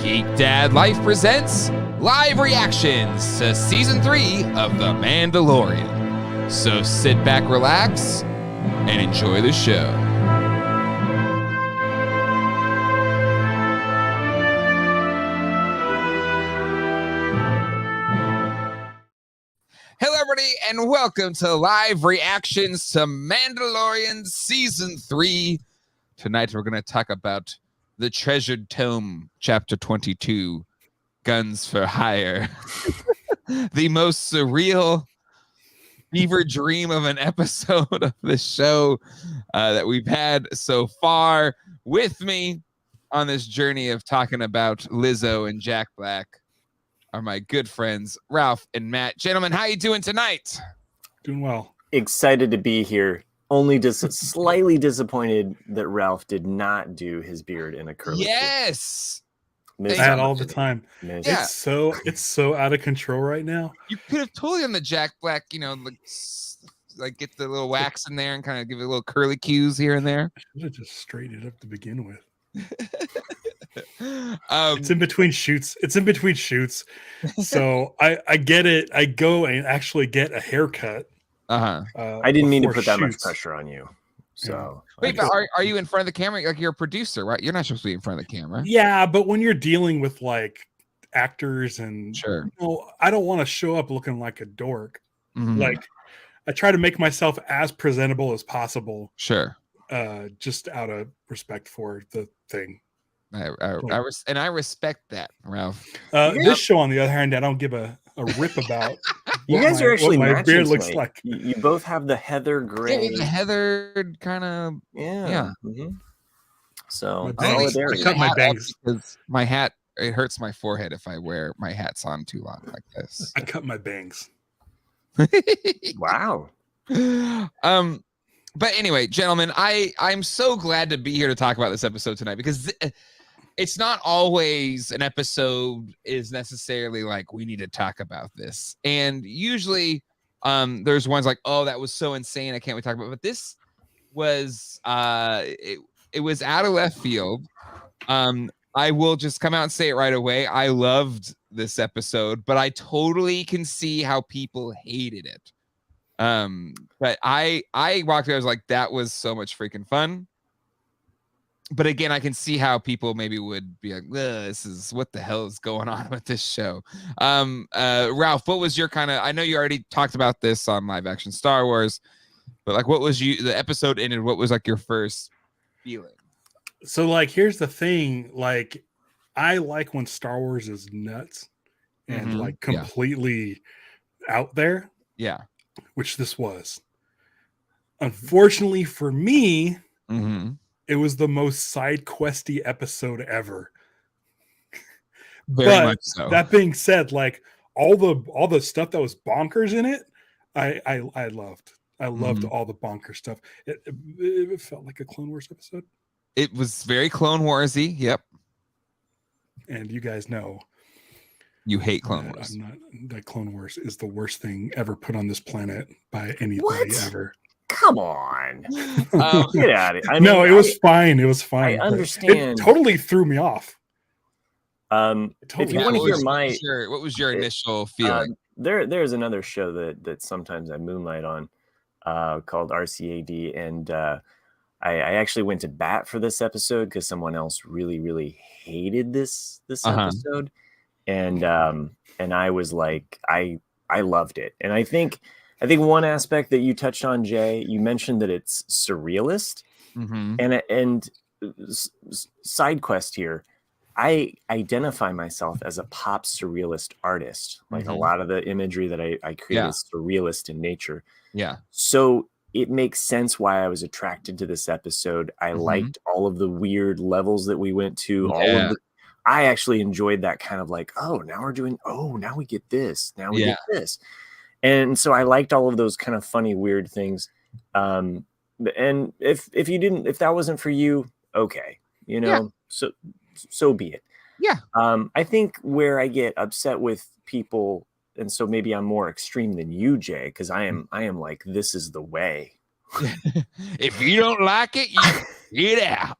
Geek Dad Life presents live reactions to Season 3 of The Mandalorian. So sit back, relax, and enjoy the show. Hello, everybody, and welcome to live reactions to Mandalorian Season 3. Tonight, we're going to talk about The Treasured Tome, Chapter 22, Guns for Hire. The most surreal fever dream of an episode of the show that we've had so far. With me on this journey of talking about Lizzo and Jack Black are my good friends, Ralph and Matt. Gentlemen, how you doing tonight? Doing well. Excited to be here. Only just slightly disappointed that Ralph did not do his beard in a curly. Yes. That all the time. Yeah. It's so out of control right now. You could have totally done the Jack Black, you know, like get the little wax in there and kind of give it a little curly cues here and there. I should have just straightened it up to begin with. It's in between shoots. So I get it. I go and actually get a haircut. I didn't mean to put that much pressure on you. So wait, but are you in front of the camera? Like, you're a producer, right? You're not supposed to be in front of the camera. Yeah, but when you're dealing with like actors and sure, you know, I don't want to show up looking like a dork. Mm-hmm. Like, I try to make myself as presentable as possible. Sure. Just out of respect for the thing. I respect that, Ralph. This show, on the other hand, I don't give a rip about. You guys are actually what my matching beard looks tonight. like. You both have the heather gray. The heather kind of, yeah. Mm-hmm. So I cut my bangs because my hat, it hurts my forehead if I wear my hats on too long like this. I cut my bangs. Wow. But anyway, gentlemen, I'm so glad to be here to talk about this episode tonight, because it's not always an episode is necessarily like, we need to talk about this. And usually there's ones like, oh, that was so insane, I can't wait to talk about it. But this was it was out of left field. I will just come out and say it right away. I loved this episode, but I totally can see how people hated it. But I walked away, I was like, that was so much freaking fun. But again, I can see how people maybe would be like, this is, what the hell is going on with this show? Ralph, what was your kind of, I know you already talked about this on live action Star Wars, but like, what was the episode ended, what was like your first feeling? So like, here's the thing, like, I like when Star Wars is nuts and like completely out there. Yeah. Which this was. Unfortunately for me, it was the most side questy episode ever. Very much so. That being said, like all the stuff that was bonkers in it, I loved. I loved all the bonker stuff. It felt like a Clone Wars episode. It was very Clone Warsy. Yep. And you guys know you hate Clone Wars. That Clone Wars is the worst thing ever put on this planet by anybody ever. Come on. Get out of it. No, it was fine. It was fine. I understand. It totally threw me off. If you want to hear what was your initial feeling? There's another show that sometimes I moonlight on called RCAD, and I actually went to bat for this episode because someone else really, really hated this episode. And I was like, I loved it. And I think one aspect that you touched on, Jay, you mentioned that it's surrealist. And side quest here, I identify myself as a pop surrealist artist. Like a lot of the imagery that I create is surrealist in nature. Yeah. So it makes sense why I was attracted to this episode. I liked all of the weird levels that we went to. I actually enjoyed that kind of like, now we get this. Now we get this. And so I liked all of those kind of funny, weird things. And if that wasn't for you, okay, you know, so be it. Yeah. I think where I get upset with people, and so maybe I'm more extreme than you, Jay, because I am like, this is the way. If you don't like it, you get out.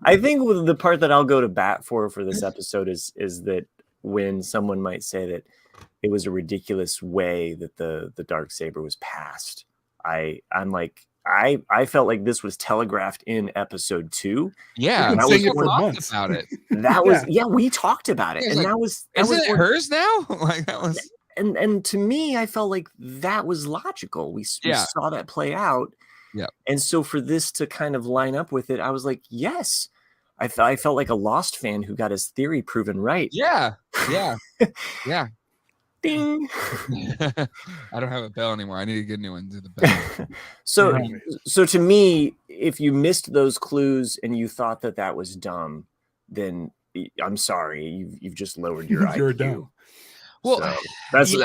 I think the part that I'll go to bat for this episode is that when someone might say that it was a ridiculous way that the Darksaber was passed, I'm like, I felt like this was telegraphed in episode 2. Yeah, We've been saying it for months about it. That was we talked about it, and like, that was isn't it hers now? Like that was, and to me, I felt like that was logical. We saw that play out. Yeah, and so for this to kind of line up with it, I was like, yes. I felt like a Lost fan who got his theory proven right. Yeah. Ding. I don't have a bell anymore. I need to get a new one. Do the bell. So to me, if you missed those clues and you thought that was dumb, then I'm sorry, you've just lowered your IQ. You're dumb. Well, so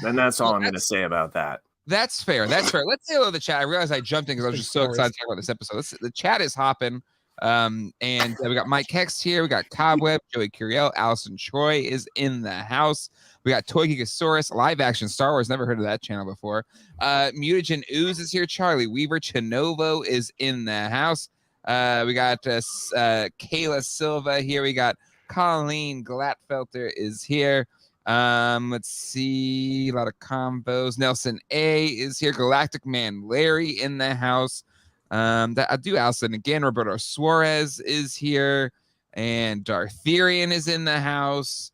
that's all I'm going to say about that. That's fair. That's fair. Let's say hello to the chat. I realized I jumped in because I was just so excited to talk about this episode. The chat is hopping. And we got Mike Hex here. We got Cobweb, Joey Curiel, Allison Troy is in the house. We got Toy Gigasaurus, live action Star Wars. Never heard of that channel before. Mutagen Ooze is here. Charlie Weaver, Chinovo is in the house. We got Kayla Silva here. We got Colleen Glatfelter is here. Let's see, a lot of combos. Nelson A is here. Galactic Man Larry in the house. That I do Allison again. Roberto Suarez is here, and Dartherian is in the house.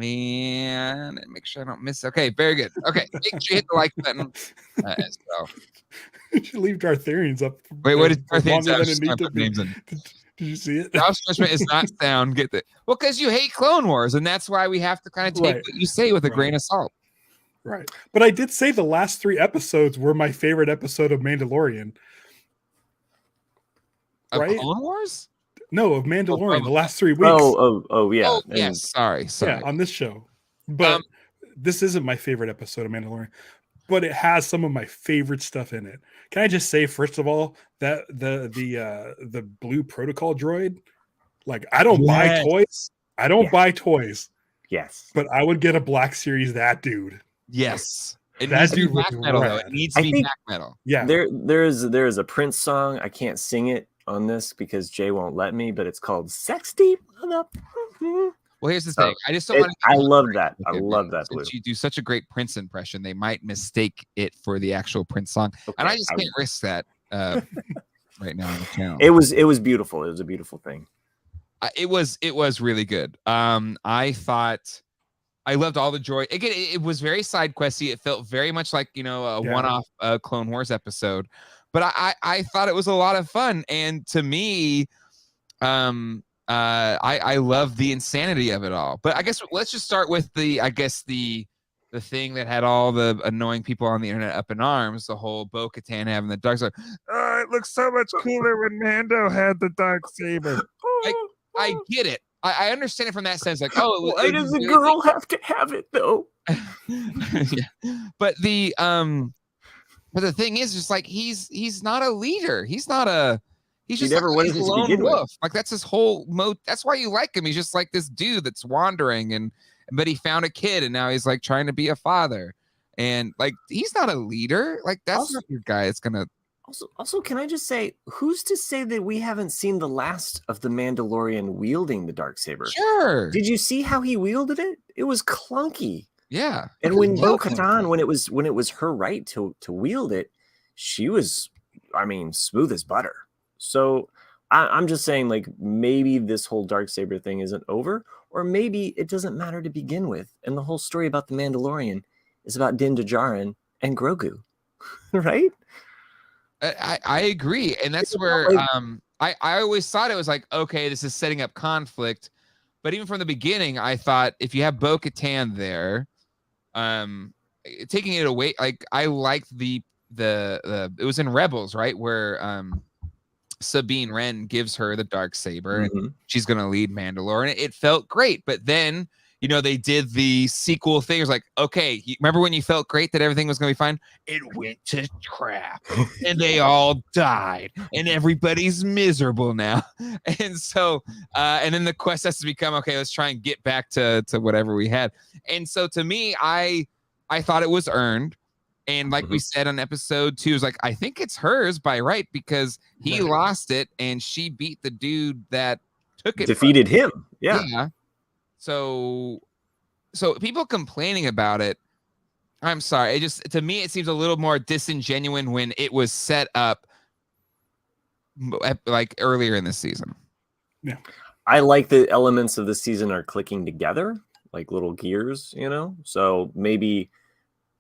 And make sure I don't miss. Okay, very good. Okay, make sure you hit the like button as well. You should leave Dartherians up. Wait, what is Dartherians? Did you see it? Josh Judgment is not sound. Get that? Well, because you hate Clone Wars, and that's why we have to kind of take what you say with a grain of salt. Right, but I did say the last 3 episodes were my favorite episode of Mandalorian. Of Clone Wars? No, of Mandalorian. The last 3 weeks. Oh, yeah. Oh, yes. Sorry. Yeah, on this show. But this isn't my favorite episode of Mandalorian. But it has some of my favorite stuff in it. Can I just say, first of all, that the blue protocol droid, like I don't buy toys. I don't buy toys. Yes. But I would get a Black Series that dude. Yes. That dude was metal, though. It needs to be black metal. Yeah. There is a Prince song. I can't sing it on this because Jay won't let me, but it's called Sex Deep. Well, here's the thing. I just don't want to. I love that. I love that. Since you do such a great Prince impression, they might mistake it for the actual Prince song, and I just can't risk that right now on the channel. It was beautiful. It was a beautiful thing. It was really good. I thought I loved all the joy. Again, it was very side questy. It felt very much like a one-off Clone Wars episode, but I thought it was a lot of fun. And to me, I love the insanity of it all. But I guess let's just start with the thing that had all the annoying people on the internet up in arms, the whole Bo-Katan having the Darksaber. Oh, it looks so much cooler when Mando had the Darksaber. I get it. I understand it from that sense. Like, why does a girl have to have it though? Yeah. But the thing is, just like he's not a leader. He's just never like was a lone wolf. Like that's his whole mode. That's why you like him. He's just like this dude that's wandering, but he found a kid and now he's like trying to be a father. And like he's not a leader. Like that's not your guy. It's gonna. Also, can I just say, who's to say that we haven't seen the last of the Mandalorian wielding the Darksaber? Sure. Did you see how he wielded it? It was clunky. Yeah. And when Bo-Katan, when it was her right to wield it, she was, smooth as butter. So I'm just saying, like, maybe this whole Darksaber thing isn't over, or maybe it doesn't matter to begin with. And the whole story about the Mandalorian is about Din Djarin and Grogu, right? I agree, and that's where I always thought it was like, okay, this is setting up conflict, but even from the beginning, I thought if you have Bo-Katan there, taking it away, like I liked the it was in Rebels, right, where Sabine Wren gives her the Darksaber, and she's gonna lead Mandalore, and it felt great, but then. They did the sequel thing. It was like, okay, remember when you felt great that everything was going to be fine? It went to crap and they all died and everybody's miserable now. And so, and then the quest has to become, okay, let's try and get back to whatever we had. And so to me, I thought it was earned. And like we said on episode 2, is like, I think it's hers by right because he lost it and she beat the dude that took it. Defeated him. Yeah. Yeah. So people complaining about it, I'm sorry. It just, to me, it seems a little more disingenuous when it was set up like earlier in the season. Yeah. I like the elements of the season are clicking together like little gears, so maybe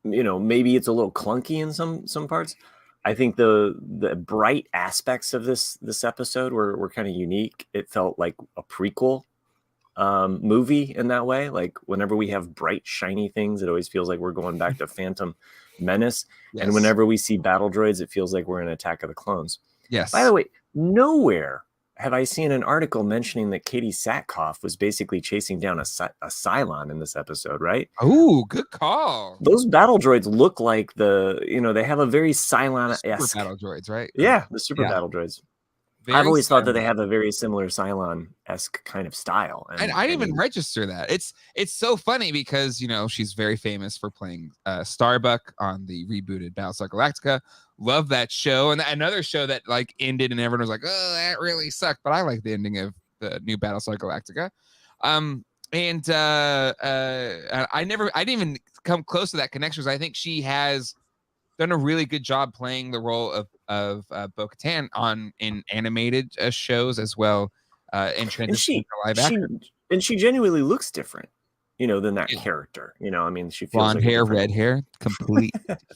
it's a little clunky in some parts. I think the bright aspects of this episode were kind of unique. It felt like a prequel movie in that way. Like whenever we have bright, shiny things, it always feels like we're going back to Phantom Menace. Yes. And whenever we see battle droids, it feels like we're in Attack of the Clones. Yes. By the way, nowhere have I seen an article mentioning that Katie Sackhoff was basically chasing down a Cylon in this episode, right? Oh, good call. Those battle droids look like they have a very Cylon-esque battle droids, right? Yeah, the super battle droids. I've always thought that they have a very similar Cylon-esque kind of style. And I didn't even register that. It's so funny because, she's very famous for playing Starbuck on the rebooted Battlestar Galactica. Love that show. And another show that like ended and everyone was like, oh, that really sucked. But I like the ending of the new Battlestar Galactica. I didn't even come close to that connection because I think she has done a really good job playing the role of Bo-Katan in animated shows as well. And transition to live action. And she genuinely looks different, than that character. I mean, she feels blonde hair, red hair, completely different.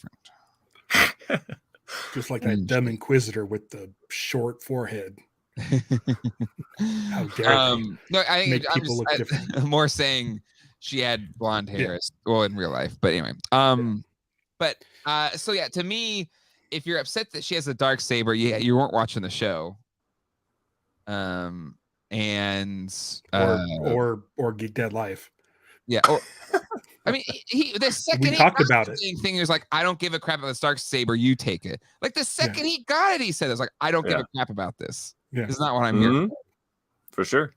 Just like that dumb Inquisitor with the short forehead. How dare no, I think make people look different. I'm more saying she had blonde hair, well, in real life. But anyway, so yeah, to me, if you're upset that she has a dark saber, you weren't watching the show. Or Geek Dead Life. Yeah. Or I mean, the second we talked about it. Thing is like, I don't give a crap about the dark saber. You take it. Like the second he got it, he said, "It's like I don't give a crap about this. Yeah. It's not what I'm here for sure."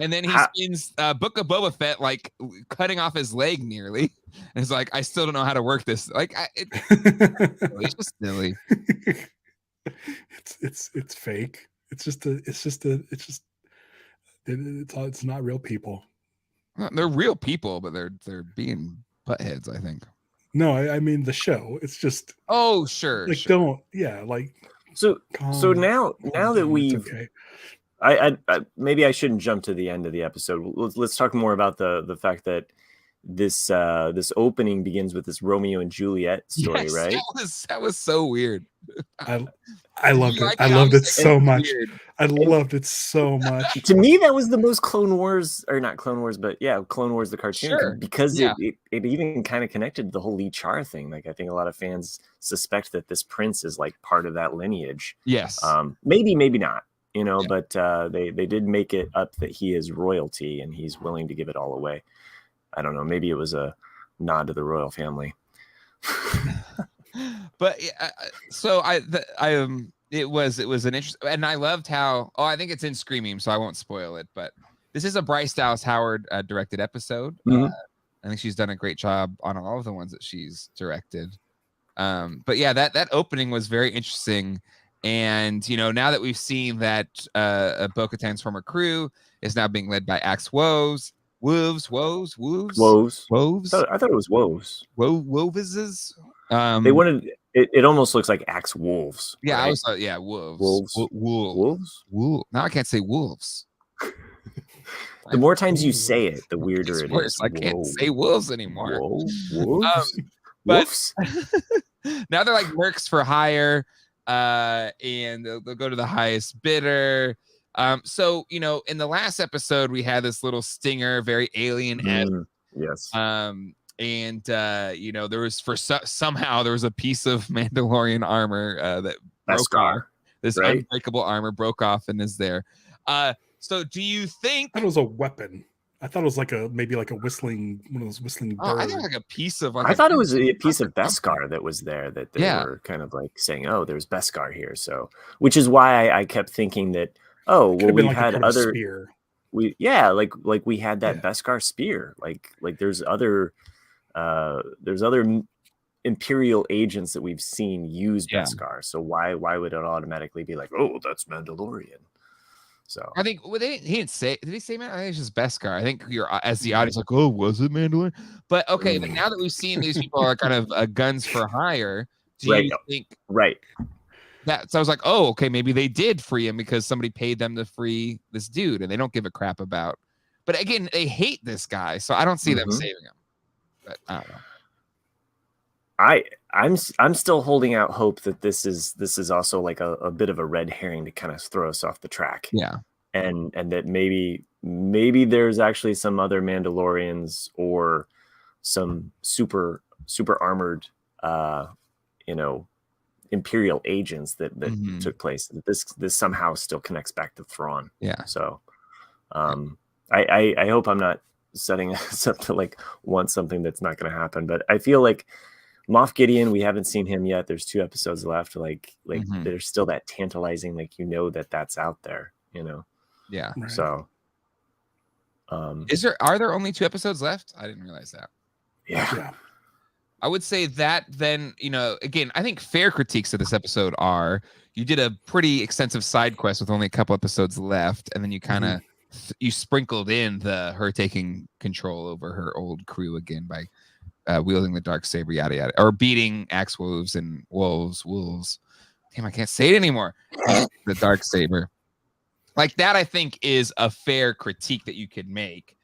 And then he spins Book of Boba Fett like cutting off his leg nearly, and it's like, I still don't know how to work this. Like it's just silly. It's fake. It's not real people. They're real people, but they're being buttheads, I think. No, I mean the show. It's just sure. Like sure. So now that we've okay. I maybe I shouldn't jump to the end of the episode. Let's talk more about the fact that this opening begins with this Romeo and Juliet story, right? That was so weird. I loved it. I loved it so much. I loved it so much. To me, that was the most Clone Wars, or not Clone Wars, but Clone Wars the cartoon, because it even kind of connected to the whole Lee Char thing. Like I think a lot of fans suspect that this prince is like part of that lineage. Yes. Maybe not. But they did make it up that he is royalty and he's willing to give it all away. I don't know. Maybe it was a nod to the royal family. But it was an interesting, and I loved how. I think it's in Screaming, so I won't spoil it. But this is a Bryce Dallas Howard directed episode. I think she's done a great job on all of the ones that she's directed. But yeah, that opening was very interesting. And now that we've seen that Bo-Katan's former crew is now being led by Axe Woves. I thought it was Woves. Woveses. They wanted it almost looks like Axe Wolves. Yeah, right? Wolves. Wolves. Now I can't say wolves. The more times you say it, the weirder it is. I can't say wolves anymore. Wolves. But now they're like mercs for hire, and they'll go to the highest bidder. So in the last episode we had this little stinger, very alien-esque. Yes. And there was somehow there was a piece of Mandalorian armor that broke off. This unbreakable armor broke off and is there. So do you think that was a weapon? I thought it was maybe like a whistling, one of those whistling birds. I think like a piece of. I thought it was a piece of Beskar that was there that they were kind of like saying, "Oh, there's Beskar here." So, which is why I kept thinking that. Oh, well, we had other. Spear. We had that Beskar spear. Like there's other Imperial agents that we've seen use Beskar. So why would it automatically be like, oh, that's Mandalorian? So I think he didn't say. Did he say man? I think it's just Beskar. I think you're as the audience like, oh, was it Mandalorian? But okay, but now that we've seen these people are kind of guns for hire, do you think that? So I was like, oh, okay, maybe they did free him because somebody paid them to free this dude, and they don't give a crap about. But again, they hate this guy, so I don't see them saving him. But I don't know. I'm still holding out hope that this is also like a bit of a red herring to kind of throw us off the track. Yeah. And that maybe there's actually some other Mandalorians or some super armored Imperial agents that took place. This somehow still connects back to Thrawn. Yeah. So I hope I'm not setting us up to like want something that's not going to happen, but I feel like Moff Gideon, we haven't seen him yet. There's 2 episodes left. Like there's still that tantalizing, like, that's out there, Yeah. Right. So are there only 2 episodes left? I didn't realize that. Yeah. I would say that then, again, I think fair critiques of this episode are you did a pretty extensive side quest with only a couple episodes left, and then you kind of you sprinkled in her taking control over her old crew again by wielding the darksaber, yada yada, or beating axe wolves and wolves. Damn, I can't say it anymore. The darksaber, like that, I think is a fair critique that you could make.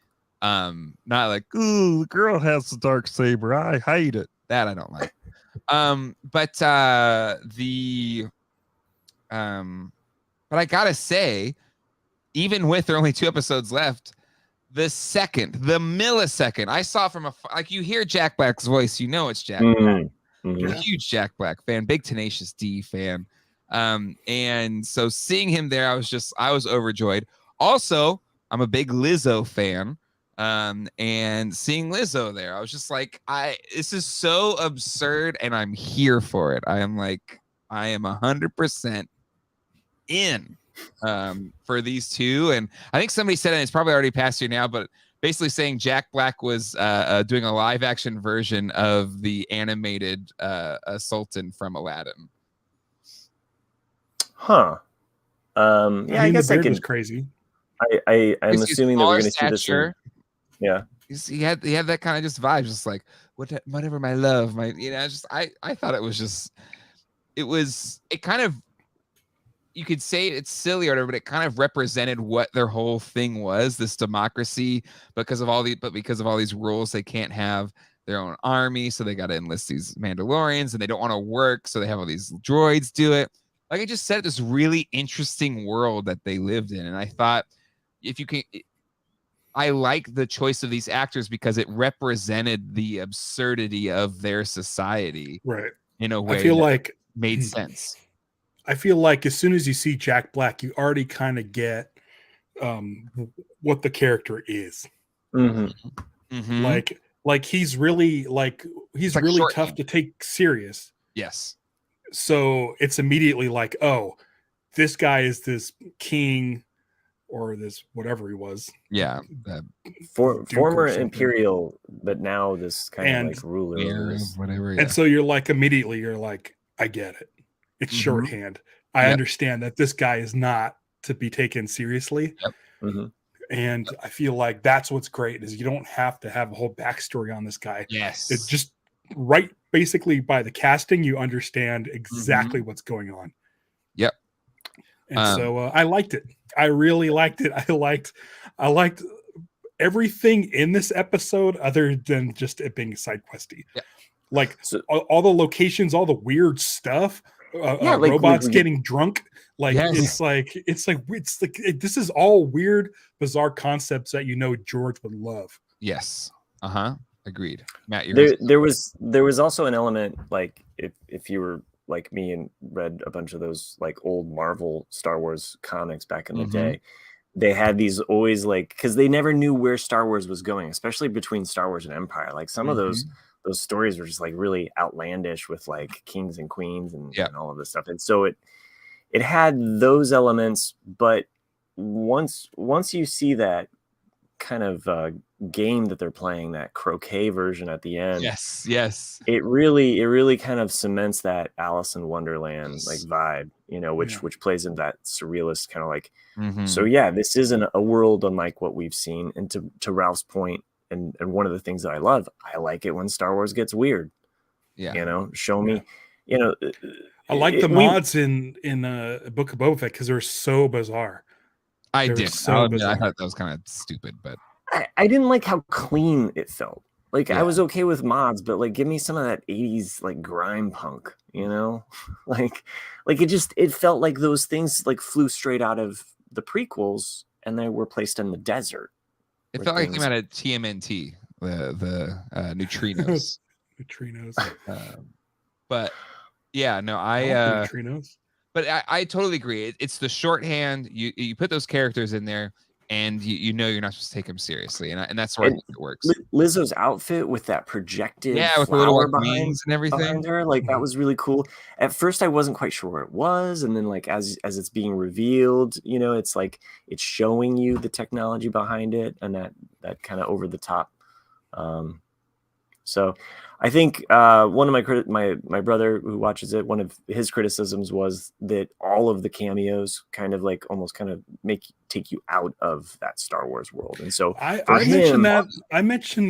Not like, ooh, the girl has the darksaber, I hate it. That I don't like. But I gotta say, even with there only 2 episodes left, the millisecond I saw from like you hear Jack Black's voice, it's Jack Black. You're a huge Jack Black fan, big Tenacious D fan. And so seeing him there, I was overjoyed. Also, I'm a big Lizzo fan. And seeing Lizzo there, I was just like, this is so absurd, and I'm here for it. I am 100% in for these 2. And I think somebody said, and it's probably already past you now, but basically saying Jack Black was doing a live action version of the animated Sultan from Aladdin. Huh. Yeah, I guess the beard was crajust crazy. I'm assuming that we're going to see this. Yeah. He had that kind of just vibe, just like whatever, my love, I thought it kind of, you could say it's silly or whatever, but it kind of represented what their whole thing was, this democracy, because of all these rules, they can't have their own army, so they got to enlist these Mandalorians, and they don't want to work, so they have all these droids do it. Like I just said, this really interesting world that they lived in, and I thought I like the choice of these actors because it represented the absurdity of their society, right? In a way, I feel like made sense. I feel like as soon as you see Jack Black, you already kind of get what the character is. Like he's really tough to take serious. Yes. So it's immediately like, oh, this guy is this king or this whatever he was. Yeah. Former Imperial, but now this kind of like ruler. Whatever. Yeah. And so you're like, immediately you're like, I get it. It's shorthand. I understand that this guy is not to be taken seriously. Yep. And I feel like that's what's great is you don't have to have a whole backstory on this guy. Yes. It's just basically by the casting, you understand exactly what's going on. Yep. And so I liked it. I really liked it. I liked everything in this episode other than just it being side questy. Yeah. Like all the locations, all the weird stuff, robots getting drunk. Like it's like this is all weird, bizarre concepts that George would love. Yes. Agreed. Matt, there was also an element, like if you were like me and read a bunch of those like old Marvel Star Wars comics back in the day, they had these always like, because they never knew where Star Wars was going, especially between Star Wars and Empire. Like some of those stories were just like really outlandish with like kings and queens and all of this stuff. And so it had those elements, but once you see that kind of game that they're playing, that croquet version at the end. Yes. It really kind of cements that Alice in Wonderland like Yes. vibe, which plays into that surrealist kind of like. Mhm. So yeah, this isn't a world unlike what we've seen. And to Ralph's point, and one of the things that I love, I like it when Star Wars gets weird. Yeah. Show me, I like the mods in Book of Boba Fett because they're so bizarre. I did. So bizarre. I thought that was kind of stupid, but I didn't like how clean it felt. Like Yeah. I was okay with mods, but like give me some of that 80s like grime punk, like it felt like those things like flew straight out of the prequels and they were placed in the desert. it felt like it came out of TMNT, the neutrinos. Neutrinos. But yeah, no, neutrinos. But I totally agree. It's the shorthand. You put those characters in there, and you're not supposed to take them seriously, and that's where I think it works. Lizzo's outfit with that projected with the little wings and everything, her, like that was really cool. At first, I wasn't quite sure where it was, and then like as it's being revealed, it's like it's showing you the technology behind it, and that kind of over the top. So I think one of my brother who watches it, one of his criticisms was that all of the cameos kind of like almost kind of take you out of that Star Wars world. And so I mentioned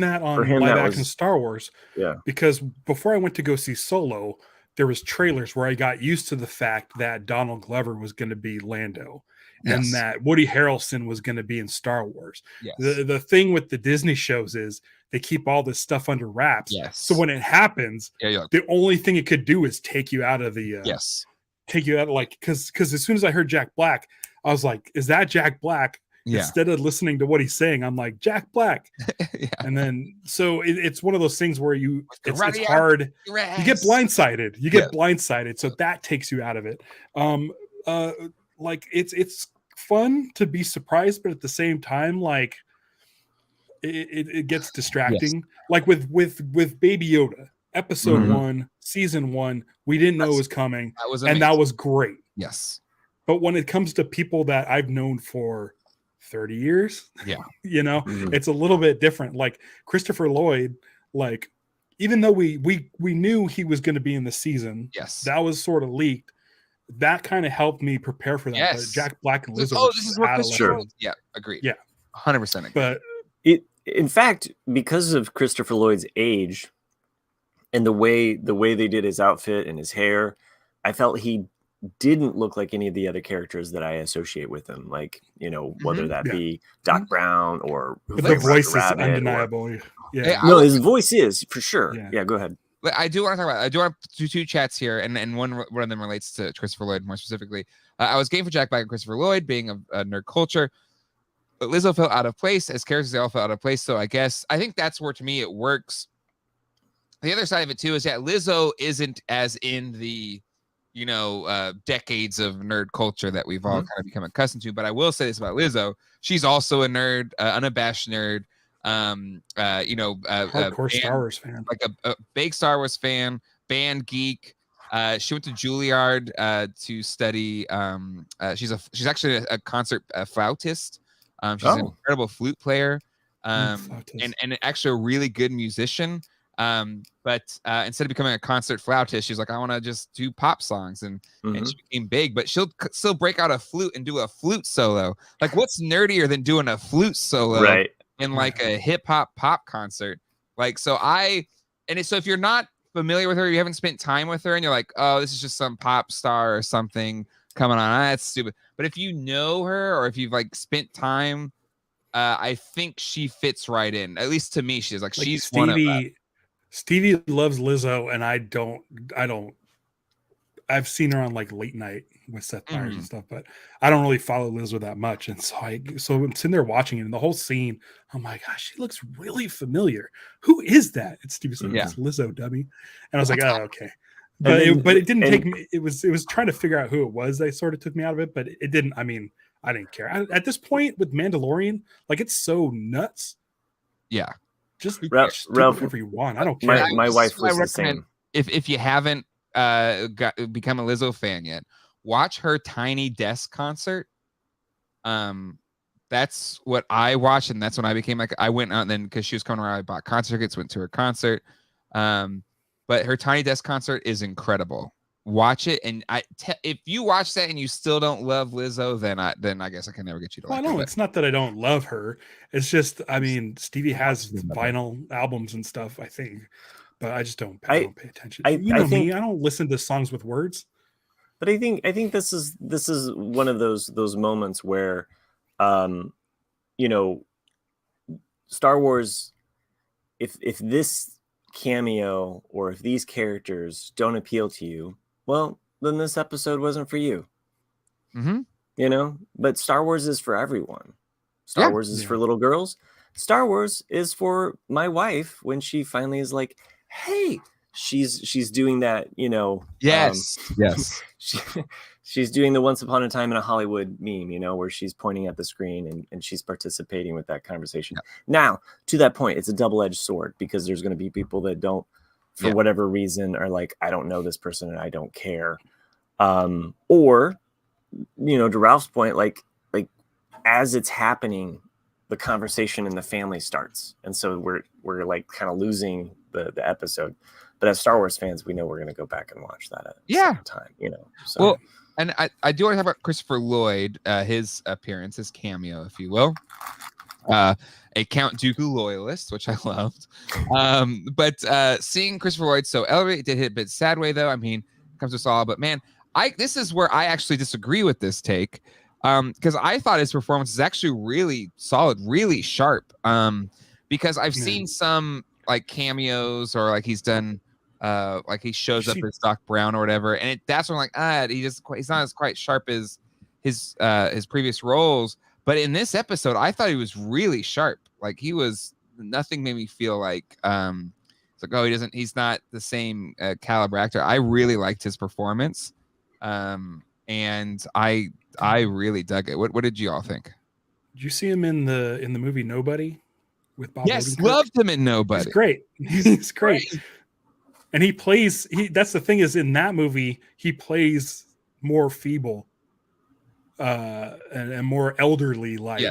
that on live action Star Wars. Yeah. Because before I went to go see Solo, there was trailers where I got used to the fact that Donald Glover was going to be Lando. And that Woody Harrelson was going to be in Star Wars. Yes. The thing with the Disney shows is they keep all this stuff under wraps. Yes. So when it happens, the only thing it could do is take you out of the take you out like because as soon as I heard Jack Black, I was like, is that Jack Black? Yeah. Instead of listening to what he's saying, I'm like, Jack Black. Yeah. And then so it's one of those things where it's hard. You get blindsided. You get blindsided. So that takes you out of it. Like it's fun to be surprised, but at the same time, like it gets distracting. Like with Baby Yoda, episode 1, season 1, we didn't know it was coming. That was amazing. And that was great. Yes. But when it comes to people that I've known for 30 years, it's a little bit different. Like Christopher Lloyd, like even though we knew he was going to be in the season, that was sort of leaked. That kind of helped me prepare for that. Yes. But Jack Black and Lizzo. This is what Christopher. Yeah, agreed. Yeah, 100%. But in fact, because of Christopher Lloyd's age and the way they did his outfit and his hair, I felt he didn't look like any of the other characters that I associate with him. Like whether that be Doc Brown or the voice is undeniable. His voice is for sure. Yeah, go ahead. I do want to talk about. I do want to do two chats here, and one of them relates to Christopher Lloyd more specifically. I was game for Jack Black and Christopher Lloyd being a nerd culture, but Lizzo felt out of place as characters. They all felt out of place. So I think that's where to me it works. The other side of it too is that Lizzo isn't as in the decades of nerd culture that we've all kind of become accustomed to. But I will say this about Lizzo: she's also a nerd, unabashed nerd. Hardcore Star Wars fan, like a big Star Wars fan, band geek. She went to Juilliard to study. She's actually a concert flautist. She's an incredible flute player, and actually a really good musician. But instead of becoming a concert flautist, she's like, I want to just do pop songs, and she became big. But she'll still break out a flute and do a flute solo. Like, what's nerdier than doing a flute solo? Right. In like a hip hop pop concert. Like, so if you're not familiar with her, you haven't spent time with her, and you're like, oh, this is just some pop star or something coming on. That's stupid. But if you know her, or if you've like spent time, I think she fits right in. At least to me, she's like she's Stevie. One of them. Stevie loves Lizzo, and I don't. I've seen her on like late night with Seth Meyers and stuff, but I don't really follow Lizzo that much. And so I'm sitting there watching it, and the whole scene, I'm like, gosh, she looks really familiar. Who is that? It's Stevie said, it's Lizzo, dummy. And I was like, oh, okay. But it didn't take me. It was trying to figure out who it was that sort of took me out of it, but it didn't. I mean, I didn't care. At this point with Mandalorian, like it's so nuts. Yeah. Just Ralph, whatever you want. I don't care. My wife was the same. If you haven't become a Lizzo fan yet, watch her Tiny Desk concert. That that's what I watched, and that's when I became like, I went out and then because she was coming around, I bought concert tickets, went to her concert. But her Tiny Desk concert is incredible. Watch it, and if you watch that and you still don't love Lizzo, then I guess I can never get you to like her. No, it's not that I don't love her. It's just, I mean, Stevie has vinyl albums and stuff, I think, but I just don't pay attention. You know me, I don't listen to songs with words. But I think this is one of those moments where, you know, Star Wars, if this cameo or if these characters don't appeal to you, well, then this episode wasn't for you. Mm-hmm. You know, but Star Wars is for everyone. Star Wars is for little girls. Star Wars is for my wife when she finally is like, hey, she's doing that, you know. Yes. She's doing the Once Upon a Time in a Hollywood meme, you know, where she's pointing at the screen and she's participating with that conversation. Yeah. Now, to that point, it's a double-edged sword because there's going to be people that don't, for whatever reason, are like, I don't know this person and I don't care. Or, you know, to Ralph's point, like as it's happening, the conversation in the family starts. And so we're like kind of losing the episode. But as Star Wars fans, we know we're going to go back and watch that at some time, you know. So. Well, and I do want to talk about Christopher Lloyd, his appearance, his cameo, if you will. A Count Dooku loyalist, which I loved. But seeing Christopher Lloyd so elevated did hit a bit sad way, though. I mean, comes to us all. But man, this is where I actually disagree with this take. Because I thought his performance is actually really solid, really sharp. Because I've seen some like cameos or like he's done like he shows up as Doc Brown or whatever, and that's when I'm like, he's not as quite sharp as his previous roles. But in this episode, I thought he was really sharp. Like nothing made me feel like it's like, oh, he's not the same caliber actor. I really liked his performance. And I really dug it. What did you all think? Did you see him in the movie Nobody with Bob? Yes, loved him in Nobody. He's great. He's great. And that's the thing is in that movie, he plays more feeble and more elderly like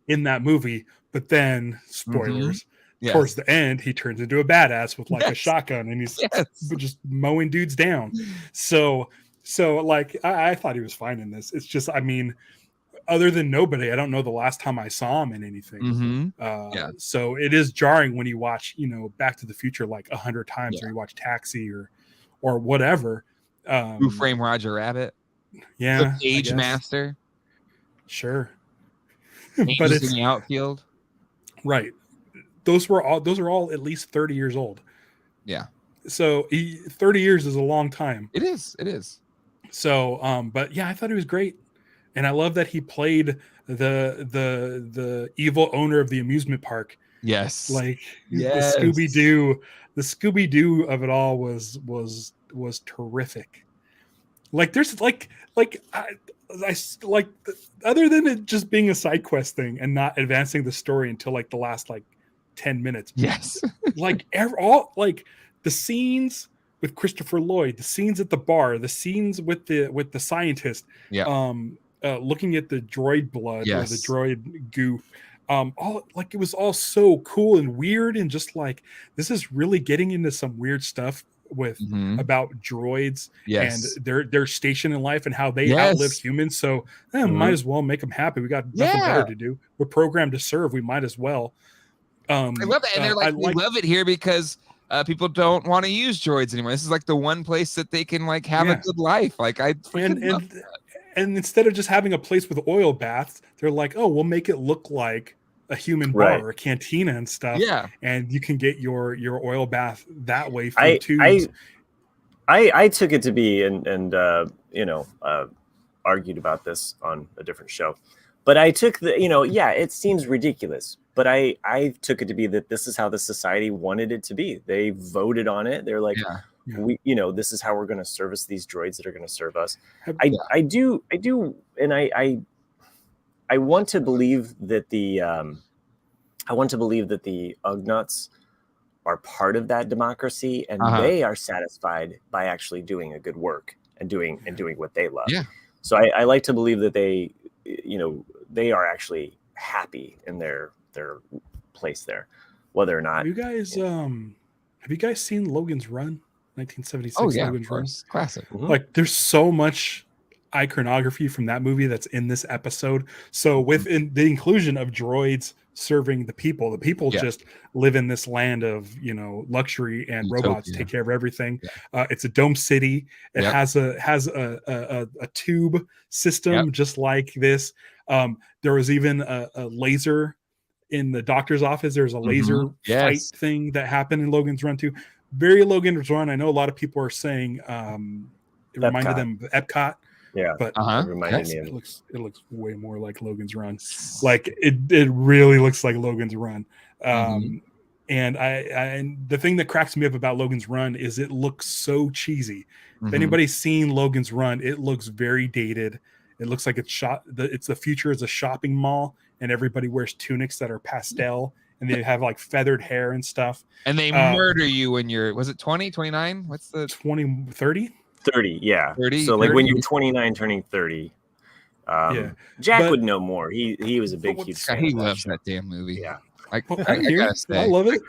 in that movie. But then, spoilers, towards the end, he turns into a badass with like a shotgun and he's just mowing dudes down. So like, I thought he was fine in this. It's just, I mean, other than Nobody, I don't know the last time I saw him in anything. So it is jarring when you watch, you know, Back to the Future like 100 times, or you watch Taxi or whatever. Who Framed Roger Rabbit? Yeah, the Page Master. Sure, but it's in the outfield, right? Those are all at least 30 years old. Yeah. So 30 years is a long time. It is. So, but yeah, I thought he was great. And I love that he played the evil owner of the amusement park. Yes. Like the Scooby-Doo of it all was terrific. Like there's like I like other than it just being a side quest thing and not advancing the story until like the last like 10 minutes. Yes. Like all like the scenes with Christopher Lloyd, the scenes at the bar, the scenes with the scientist, looking at the droid blood or the droid goo, all like it was all so cool and weird and just like this is really getting into some weird stuff with about droids and their station in life and how they outlive humans. So might as well make them happy. We got nothing better to do. We're programmed to serve. We might as well. I love that, and they're like, we love it here because people don't want to use droids anymore. This is like the one place that they can like have a good life. Like and instead of just having a place with oil baths, they're like, oh, we'll make it look like a human bar or a cantina and stuff. Yeah, and you can get your oil bath that way through tubes. I took it to be and argued about this on a different show, but I took it seems ridiculous. But I took it to be that this is how the society wanted it to be. They voted on it. They're like, this is how we're going to service these droids that are going to serve us. I do, and I want to believe that the Ugnaughts are part of that democracy, and they are satisfied by actually doing a good work and doing what they love. Yeah. So I like to believe that they are actually happy in their place there, whether or not. Have you guys seen Logan's Run? 1976 Oh yeah, Logan's of Run. course. Classic. Mhm. Like there's so much iconography from that movie that's in this episode. So with the inclusion of droids serving the people Yeah. just live in this land of luxury, and robots Utopia. take care of everything. Yeah. It's a dome city. It Yep. has a tube system just like this. There was even a laser in the doctor's office. There's a laser fight Yes. thing that happened in Logan's Run too. Very Logan's Run. I know a lot of people are saying it reminded Epcot. them of Epcot. Yeah, But it reminded Yes. me of. it looks way more like Logan's Run. Like it really looks like Logan's Run. And and the thing that cracks me up about Logan's Run is it looks so cheesy. If anybody's seen Logan's Run, it looks very dated. It looks like it's the future is a shopping mall, and everybody wears tunics that are pastel, and they have like feathered hair and stuff. And they murder you when you're, was it 20, 29? What's the 20, 30? 30, yeah. 30? So like 30? when you're 29 turning 30. Jack But- would know more. He was a big, But huge God, fan he of that loves show. that damn movie. Yeah. I Here, gotta say, I love it.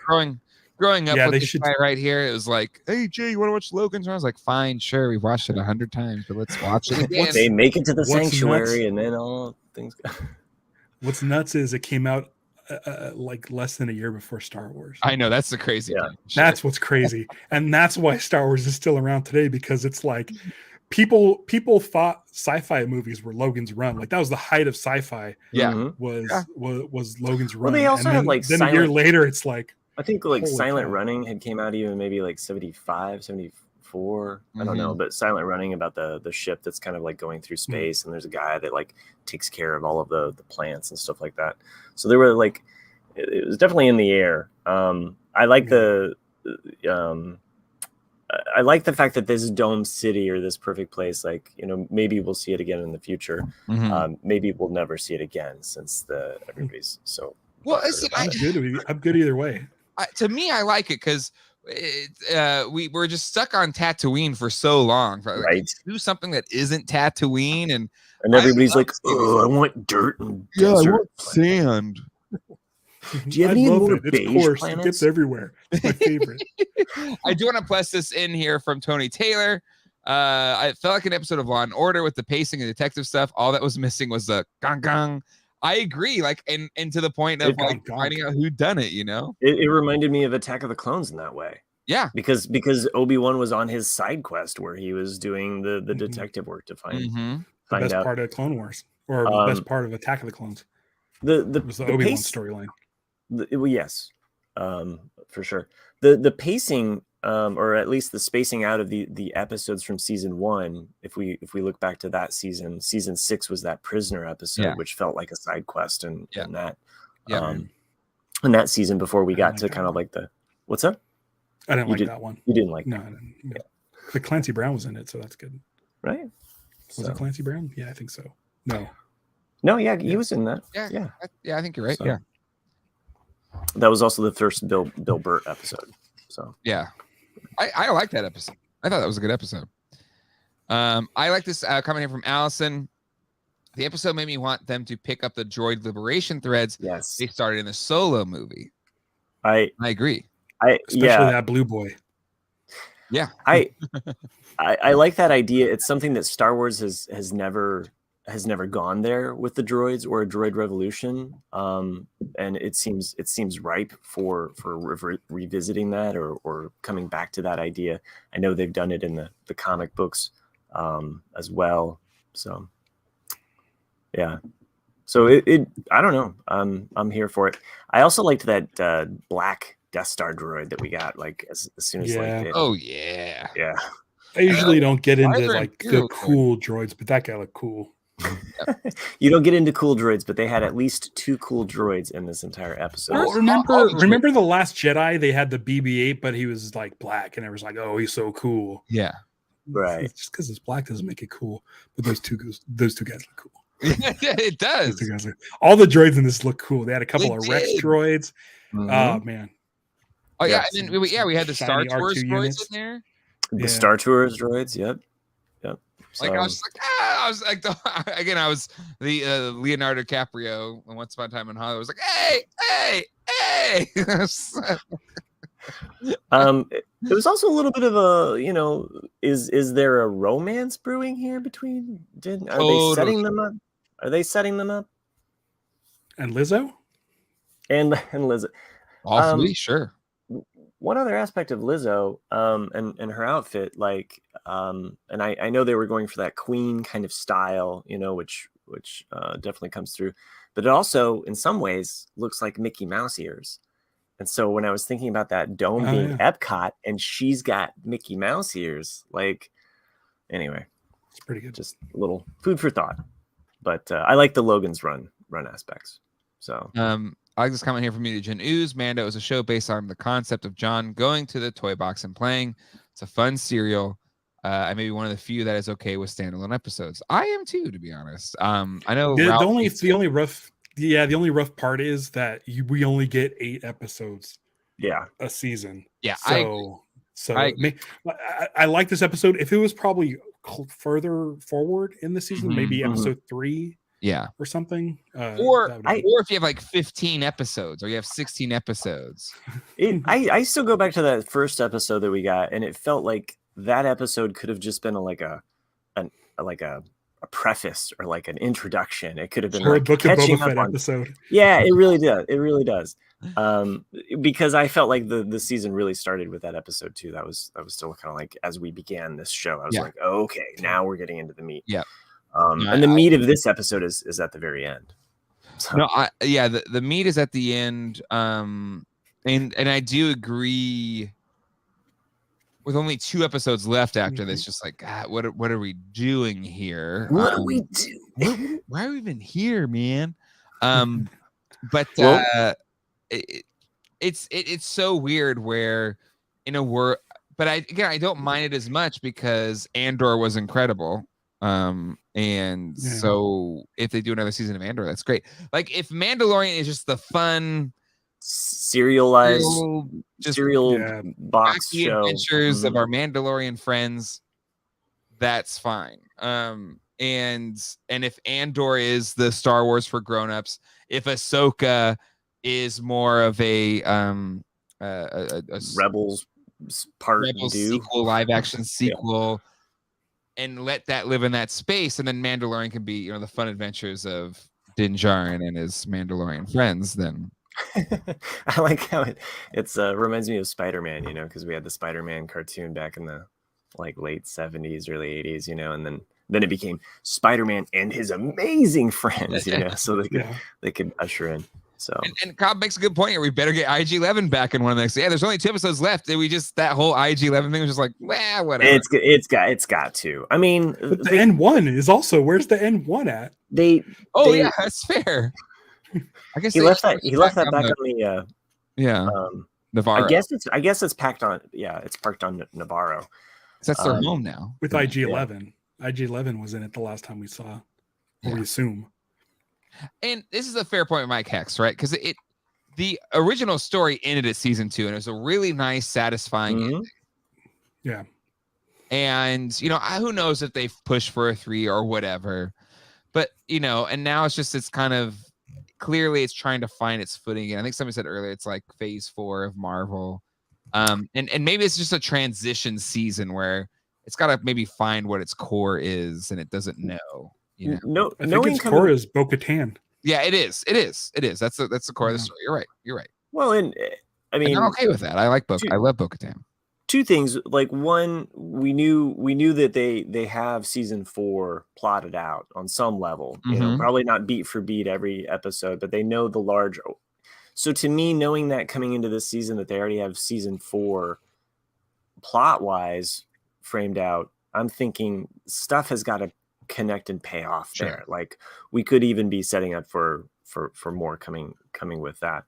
Growing up Yeah, with they this should- guy right here, it was like, hey Jay, you want to watch Logan's Run? I was like, fine, sure, we've watched it 100 times, but let's watch it again. They make it to the What's nuts- sanctuary, and then all things. What's nuts is it came out like less than a year before Star Wars. I know, that's the crazy Yeah. part. Sure. That's what's crazy, and that's why Star Wars is still around today, because it's like people thought sci-fi movies were Logan's Run. Like that was the height of sci-fi. Yeah. Mhm. Was Logan's Run. Well, they also and had, then, like, then a year silent- later, it's like I think like Holy Silent cow. Running had came out even maybe like 75, 74. I don't know, but Silent Running about the ship that's kind of like going through space, and there's a guy that like takes care of all of the plants and stuff like that. So there were like, it was definitely in the air. I like I like the fact that this dome city, or this perfect place, like, maybe we'll see it again in the future. Maybe we'll never see it again, since everybody's so. Well, listen, I'm good either way. to me, I like it because we were just stuck on Tatooine for so long. Like, Right. do something that isn't Tatooine, and everybody's like, "Oh, I want dirt and desert." sand. Do you have I any love more it. It's beige coarse. It planets? gets everywhere. It's my favorite. I do want to plus this in here from Tony Taylor. I felt like an episode of Law and Order with the pacing and detective stuff. All that was missing was the gong gong. I agree, like, and to the point of like finding out who done it. It reminded me of Attack of the Clones in that way. Yeah, because Obi-Wan was on his side quest where he was doing the detective work to find The best out. part of Clone Wars, or the best part of Attack of the Clones. It was the Obi-Wan storyline. Well, yes, for sure. The pacing, or at least the spacing out of the episodes from season 1. If we look back to that season 6 was that prisoner episode, which felt like a side quest, and that, in that season before we got to kind of like the what's up. I didn't like that one. You didn't like? No, I didn't. Yeah. But Clancy Brown was in it, so that's good. Right? Was it Clancy Brown? Yeah, I think so. No, yeah, he was in that. Yeah, I think you're right. So, yeah, that was also the first Bill Burt episode. So yeah, I like that episode. I thought that was a good episode. I like this comment here from Allison. The episode made me want them to pick up the droid liberation threads they started in the Solo movie. I agree. Especially that blue boy. Yeah, I like that idea. It's something that Star Wars has never gone there with the droids or a droid revolution, and it seems ripe for revisiting that or coming back to that idea. I know they've done it in the comic books as well. So yeah, so it I don't know. I'm here for it. I also liked that black Death Star droid that we got like as soon as like yeah. I usually don't get into Either like Imperial the cool droids, but that guy looked cool. You don't get into cool droids, but they had at least 2 cool droids in this entire episode. Well, remember the Last Jedi? They had the BB-8, but he was like black, and it was like, oh, he's so cool. Yeah, right. Just because it's black doesn't make it cool. But those two guys look cool. Yeah, it does. All the droids in this look cool. They had a couple They of Rex did. droids. Mhm. Oh man. Oh yeah, and then we had the Star Shiny Tours R2 droids units. in there. The Star Tours droids, yep. Like I was just like, I was like, I was the Leonardo DiCaprio and Once Upon a Time in Hollywood. I was like, hey. It was also a little bit of a, is there a romance brewing here between? Are they setting them up? Are they setting them up? And Lizzo? And Lizzo. All three, sure. One other aspect of Lizzo, and her outfit, like, and I know they were going for that Queen kind of style, which definitely comes through, but it also, in some ways, looks like Mickey Mouse ears. And so when I was thinking about that dome being Epcot, and she's got Mickey Mouse ears, like, anyway, it's pretty good. Just a little food for thought. But I like the Logan's Run aspects. So, I like this comment here from Mutagen Ooze. Mando is a show based on the concept of John going to the toy box and playing. It's a fun serial. I may be one of the few that is okay with standalone episodes. I am too, to be honest. I know the only rough part is that we only get 8 episodes. Yeah, a season. Yeah, I like this episode. If it was probably further forward in the season, maybe episode 3. Yeah, or something. Or if you have like 15 episodes, or you have 16 episodes. I still go back to that first episode that we got, and it felt like that episode could have just been a preface or like an introduction. It could have been a Book of Boba Fett episode. Yeah, it really does. It really does. Because I felt like the season really started with that episode too. That was still kind of like, as we began this show, I was like, oh, okay, now we're getting into the meat. Yeah. And the meat of this episode is at the very end. So. No, the meat is at the end. And I do agree. With only 2 episodes left after this, just like, God, what are we doing here? What are we doing? Why are we even here, man? But it's so weird where in a word, but I don't mind it as much because Andor was incredible. So if they do another season of Andor, that's great. Like if Mandalorian is just the fun serial box show adventures of our Mandalorian friends, that's fine. And if Andor is the Star Wars for grown-ups, if Ahsoka is more of a Rebels sequel, live action sequel, and let that live in that space, and then Mandalorian can be the fun adventures of Din Djarin and his Mandalorian friends, then I like how it's reminds me of Spider-Man, because we had the Spider-Man cartoon back in the like late 70s, early 80s, and then it became Spider-Man and his amazing friends, so they could usher in. So and Cobb makes a good point here. We better get IG-11 back in one of the next. Yeah, there's only 2 episodes left. Did we just that whole IG-11 thing was just like, well, whatever. It's got to. I mean, but the N1 is also, where's the N1 at? Yeah, that's fair. I guess he left that back on the Navarro. I guess it's packed on. Yeah, it's parked on Navarro. That's their home now with IG-11. IG-11 was in it the last time we saw. We assume. And this is a fair point with Mike Hex, right? Because the original story ended at season 2, and it was a really nice, satisfying ending. Yeah. And who knows if they've pushed for a 3 or whatever, but and now it's kind of. Clearly, it's trying to find its footing again. I think somebody said earlier it's like phase 4 of Marvel, and maybe it's just a transition season where it's got to maybe find what its core is, and it doesn't know. No, I think its core is Bo-Katan. Yeah, it is. That's the core of the story. You're right. Well, and I mean, I'm okay with that. I like I love Bo-Katan. 2 things. Like one, we knew that they have season 4 plotted out on some level. Probably not beat for beat every episode, but they know the large. So to me, knowing that coming into this season that they already have season 4 plot wise framed out, I'm thinking stuff has got to connect and pay off there. Like we could even be setting up for more coming with that.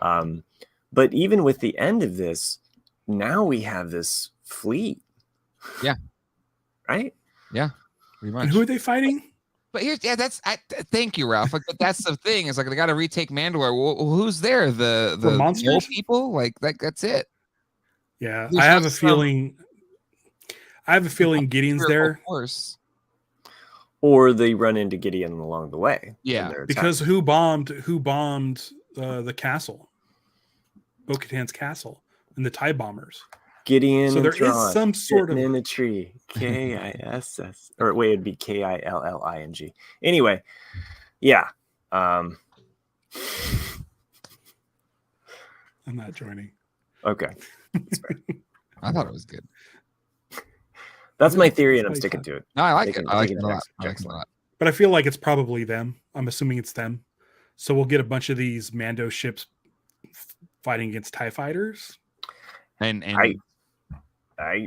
But even with the end of this. Now we have this fleet. Yeah. Right? Yeah. Pretty much. And who are they fighting? But thank you, Ralph. Like, but that's the thing. It's like they got to retake Mandalore. Well, who's there? The monsters people? Like that's it. Yeah. I have a feeling Gideon's there. Of course. or they run into Gideon along the way. Yeah, because who bombed the castle, Bo-Katan's castle, and the TIE bombers. Gideon. So and there Thrawn is some sort of in a tree. KISS, or wait, it'd be KILLING. Anyway, yeah. I'm not joining. Okay, that's fair. I thought it was good. That's my theory, and I'm sticking to it. No, I like Taking- it. I like it taking a it lot. next. I like it a lot. But I feel like it's probably them. I'm assuming it's them. So we'll get a bunch of these Mando ships fighting against TIE fighters. And I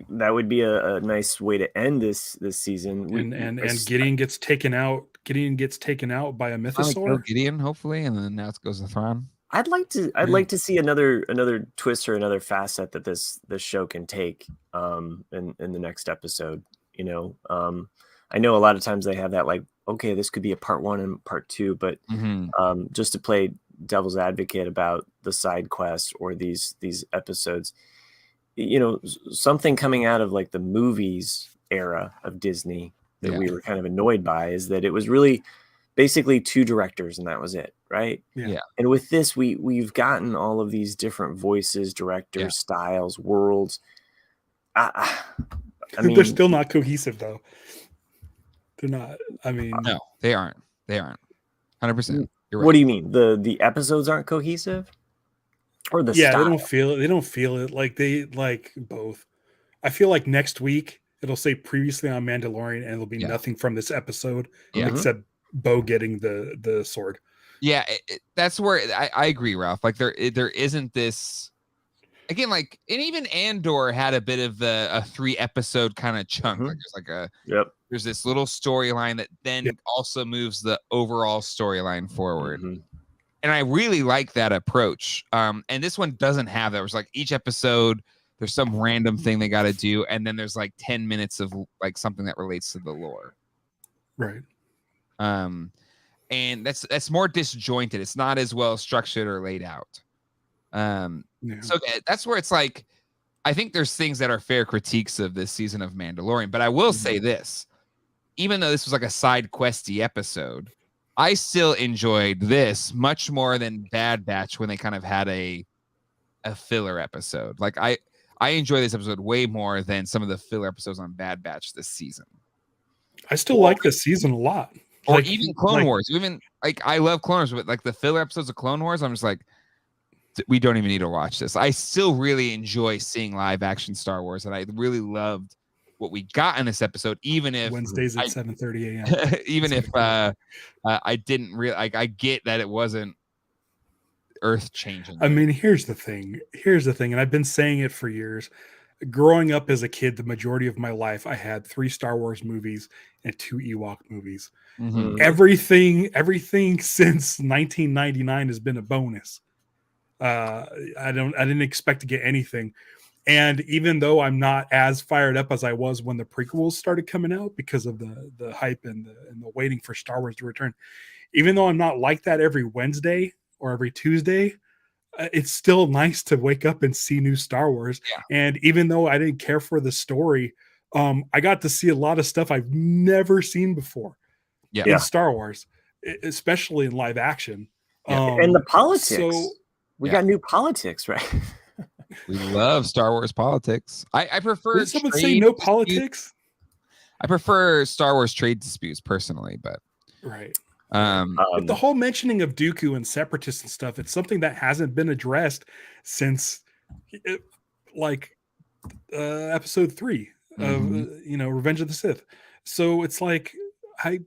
that would be a nice way to end this season. And Gideon gets taken out. Gideon gets taken out by a finally kill mythosaur. Gideon, hopefully, and then now it goes to Thrawn. I'd like to see another twist or another facet that this show can take in the next episode. You know, I know a lot of times they have that, like, okay, this could be a part 1 and part 2, but just to play devil's advocate about the side quests or these episodes, you know, something coming out of like the movies era of Disney that we were kind of annoyed by is that it was really basically 2 directors and that was it, right? Yeah. And with this, we've gotten all of these different voices, directors, styles, worlds. I mean, they're still not cohesive though. They're not. I mean, no, they aren't. 100%. You're right. What do you mean? The episodes aren't cohesive, or the style? they don't feel it. They don't feel it like they like both. I feel like next week it'll say previously on Mandalorian, and it'll be nothing from this episode except Bo getting the sword. Yeah, that's where I agree, Ralph. Like there isn't this again. Like, and even Andor had a bit of a 3 episode kind of chunk. Like there's like there's this little storyline that then also moves the overall storyline forward. And I really like that approach. And this one doesn't have that. It was like each episode there's some random thing they got to do, and then there's like 10 minutes of like something that relates to the lore. Right. And that's more disjointed. It's not as well structured or laid out. So that's where it's like, I think there's things that are fair critiques of this season of Mandalorian, but I will say this, even though this was like a side questy episode, I still enjoyed this much more than Bad Batch when they kind of had a filler episode. Like I enjoy this episode way more than some of the filler episodes on Bad Batch this season. I still like this season a lot. Or like, even Clone Wars. Even like I love Clone Wars, but like the filler episodes of Clone Wars, I'm just like, we don't even need to watch this. I still really enjoy seeing live action Star Wars, and I really loved what we got in this episode, even if Wednesdays at 7:30 a.m. even if I didn't really I get that it wasn't earth changing. I mean, here's the thing, and I've been saying it for years. Growing up as a kid, the majority of my life, I had 3 Star Wars movies and 2 Ewok movies. Everything since 1999 has been a bonus. I didn't expect to get anything. And even though I'm not as fired up as I was when the prequels started coming out because of the hype and the waiting for Star Wars to return, even though I'm not like that every Wednesday or every Tuesday, it's still nice to wake up and see new Star Wars. And even though I didn't care for the story, I got to see a lot of stuff I've never seen before in Star Wars, especially in live action. And the politics. So we got new politics, right? We love Star Wars politics. I prefer. Did someone say no politics? I prefer Star Wars trade disputes personally, but right. But the whole mentioning of Dooku and separatists and stuff, it's something that hasn't been addressed since episode 3 of Revenge of the Sith. So it's like, I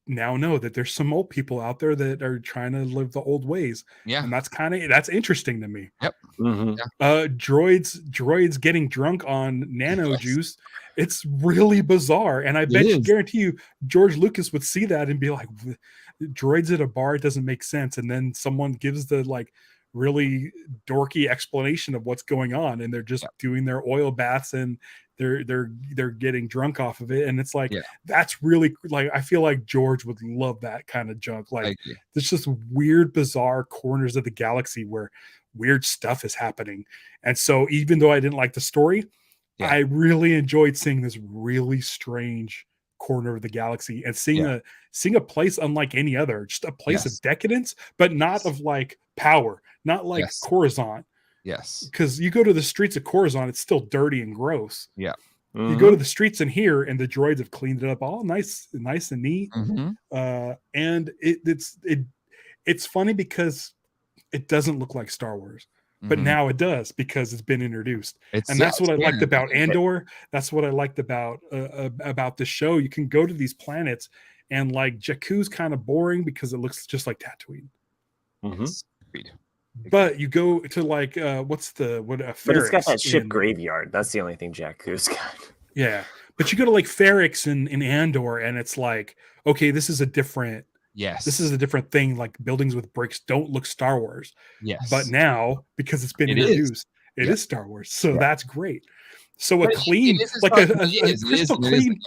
now know that there's some old people out there that are trying to live the old ways. And that's interesting to me. Droids getting drunk on nano juice. It's really bizarre. And I guarantee you George Lucas would see that and be like, droids at a bar, it doesn't make sense. And then someone gives the like really dorky explanation of what's going on, and they're just doing their oil baths and they're getting drunk off of it. And it's like, that's really like, I feel like George would love that kind of junk. Like there's just weird, bizarre corners of the galaxy where weird stuff is happening. And so even though I didn't like the story, I really enjoyed seeing this really strange corner of the galaxy and seeing a place unlike any other, just a place of decadence, but not of like power, not like Coruscant. Yes. Because you go to the streets of Coruscant, it's still dirty and gross. Yeah. You go to the streets in here, and the droids have cleaned it up all nice and neat. And it's funny because it doesn't look like Star Wars, but now it does because it's been introduced. And that's what I liked about Andor. That's what I liked about the show. You can go to these planets, and like Jakku's kind of boring because it looks just like Tatooine. But you go to like but it's got that ship graveyard. That's the only thing Jakku's got. Yeah, but you go to like Ferrix in Andor, and it's like, okay, this is a different thing. Like buildings with bricks don't look Star Wars. Yes, but now because it's been introduced, it is Star Wars. So that's great. So a clean, like a crystal clean,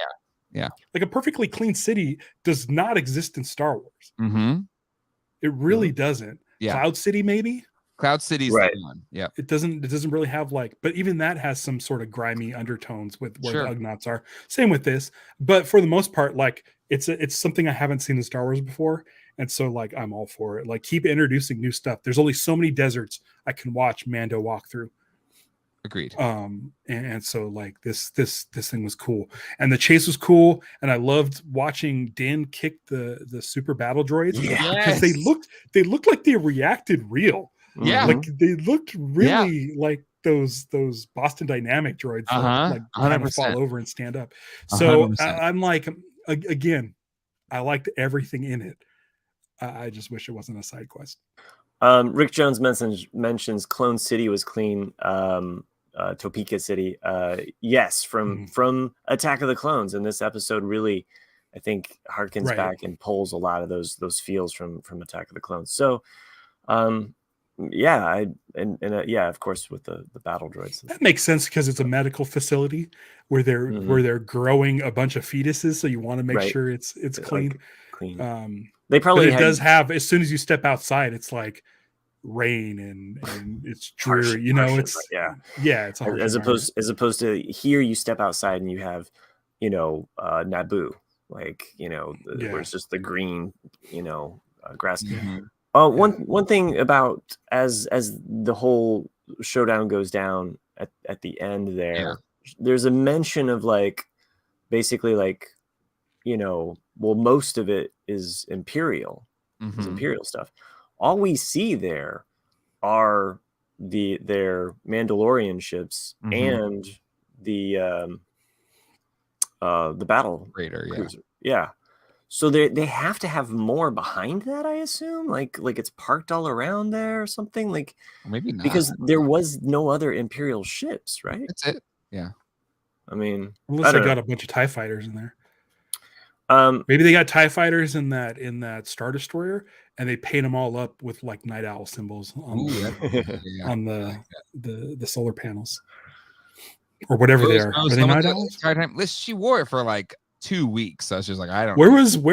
like a perfectly clean city does not exist in Star Wars. It really doesn't. Cloud City, maybe. Cloud City's the one. Yeah. It doesn't really have like, but even that has some sort of grimy undertones with where the Ugnaughts are. Same with this, but for the most part, like it's something I haven't seen in Star Wars before, and so like I'm all for it. Like keep introducing new stuff. There's only so many deserts I can watch Mando walk through. Agreed. And so like this thing was cool, and the chase was cool, and I loved watching Din kick the super battle droids because they looked like they reacted real. Yeah, like they looked really like those Boston Dynamic droids that like kind of fall over and stand up. So I'm like, again, I liked everything in it. I just wish it wasn't a side quest. Rick Jones mentions Clone City was clean. Topeka City, yes, from Attack of the Clones, and this episode really, I think, harkens back and pulls a lot of those feels from Attack of the Clones. So, of course, with the battle droids, that makes sense because it's a medical facility where they're growing a bunch of fetuses, so you want to make sure it's clean. Like, clean. They probably does have, as soon as you step outside, it's like rain and it's dreary. It's it's as opposed to here, you step outside and you have Naboo, like where it's just the green grass. One thing about as the whole showdown goes down at the end there's a mention of like basically like most of it is Imperial stuff. All we see there are their Mandalorian ships and the battle raider cruiser. So they have to have more behind that, I assume. Like it's parked all around there or something. Like maybe not, because there was no other Imperial ships, right? That's it. Yeah. I mean, unless they got a bunch of TIE fighters in there. Maybe they got TIE fighters in that Star Destroyer, and they paint them all up with like Night Owl symbols on the solar panels or whatever they are. Are they Night Owls? She wore it for like 2 weeks. So I was just like, I don't. Where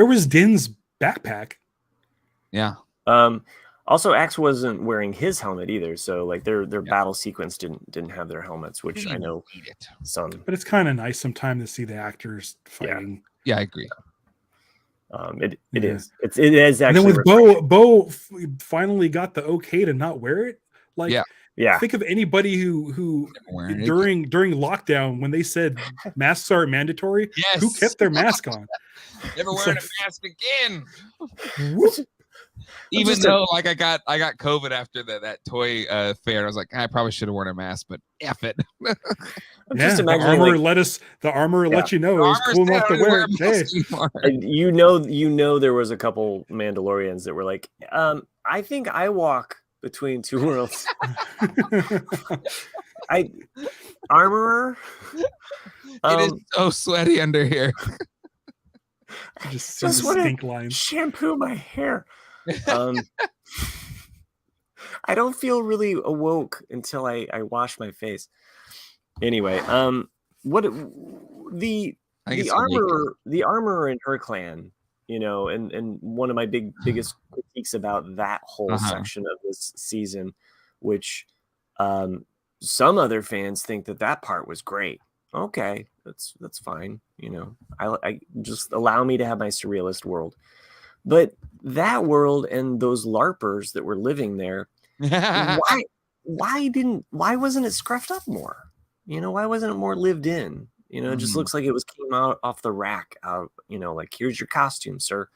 was Din's backpack? Yeah. Also, Axe wasn't wearing his helmet either, so like their battle sequence didn't have their helmets, which I know some. But it's kind of nice sometimes to see the actors fighting. Yeah, I agree. It is. It is actually. And then with Bo finally got the okay to not wear it. Like, think of anybody who during lockdown when they said masks are mandatory, who kept their mask on. Never wearing a mask again. Even though like I got COVID after that toy fair, and I was like, I probably should have worn a mask, but F it. The armor let you know it was cool enough to wear it. There was a couple Mandalorians that were like, I think I walk between two worlds. Armorer. It is so sweaty under here. Just stink lines. Shampoo my hair. I don't feel really awoke until I wash my face. Anyway, what the armorer in her clan, and one of my biggest critiques about that whole section of this season, which some other fans think that part was great. okay, that's fine. You know, I just allow me to have my surrealist world. But that world and those LARPers that were living there, why wasn't it scruffed up more? You know, why wasn't it more lived in? You know, it just looks like it came out off the rack. You know, like, here's your costume, sir.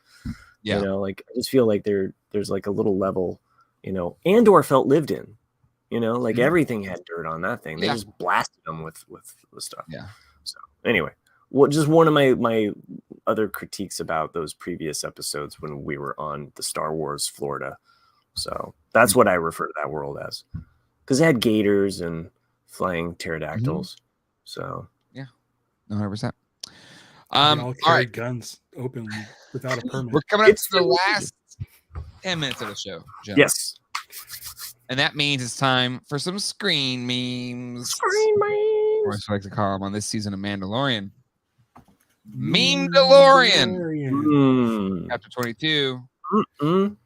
Yeah. You know, like, I just feel like there's like a little level, you know, Andor felt lived in. You know, like everything had dirt on that thing. They just blasted them with stuff. Yeah. So anyway, just one of my other critiques about those previous episodes when we were on the Star Wars Florida. So that's what I refer to that world as, because it had gators and flying pterodactyls. So yeah, 100%. All carried guns openly without a permit. We're coming up to the last 10 minutes of the show, John. Yes. And that means it's time for some screen memes. Screen memes. Or as I like to call them on this season of Mandalorian. Meme-dalorian. Chapter 22. And